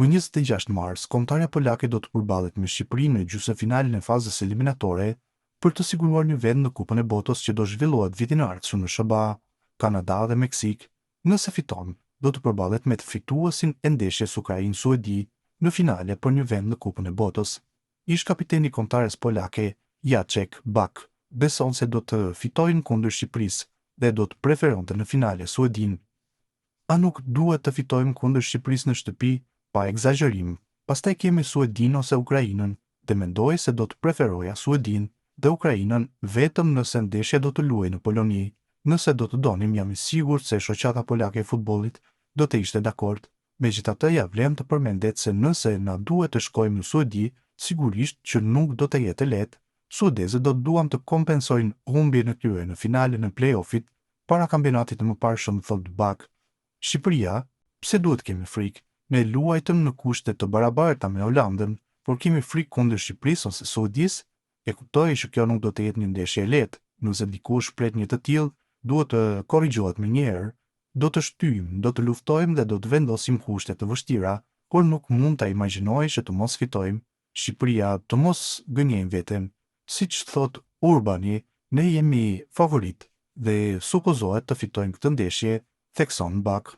Më 26 mars, kombëtarja polake do të përballet me Shqipërinë në gjysmëfinalen e fazës eliminatore për të siguruar një vend në Kupën e Botës që do zhvillohet vitin e ardhshëm në SBA, Kanada dhe Meksik. Nëse fiton, do të përballet me të fituesin e ndeshjes Ukrainë-Suedi në finale për një vend në Kupën e Botës. Ish kapiteni i kombëtares polake, Jacek Bak, beson se do të fitojnë kundër Shqipërisë dhe do të preferonte në finale Suedin. A nuk duhet të fitojmë kundër Shqipërisë në shtëpi, pa egzagerim? Pastaj kemi Suedin ose Ukrainën, dhe mendoj se do të preferoja Suedin dhe Ukrainën vetëm nëse ndeshja do të luajë në Poloni. Nëse do të donim, jam i sigurt se shoqata polake e futbollit do të ishte dakord. Megjithatë, ja vlen të përmendet se nëse na duhet të shkojmë në Suedi, sigurisht që nuk do të jetë lehtë. Suedezët do të duam të kompensojnë humbjen e tyre në finalen e play-offit para kampionatit të mëparshëm, thot Bak. Shqipëria, pse duhet kemi frikë? Ne luajtëm në kushte të barabarta me Holandën, por kemi frikë kundër Shqipërisë ose Saudisë? E kuptoj që kjo nuk do të jetë një ndeshje e lehtë. Nëse dikush pret një të tillë, duhet të korrigjohet menjëherë. Do të shtyjmë, do të luftojmë dhe do të vendosim kushte të vështira, por nuk mund ta imagjinoj që të mos fitojmë. Shqipëria të mos gënjejmë veten. Siç thot Urbani, ne jemi favorit dhe supozohet të fitojmë këtë ndeshje, thekson Bak.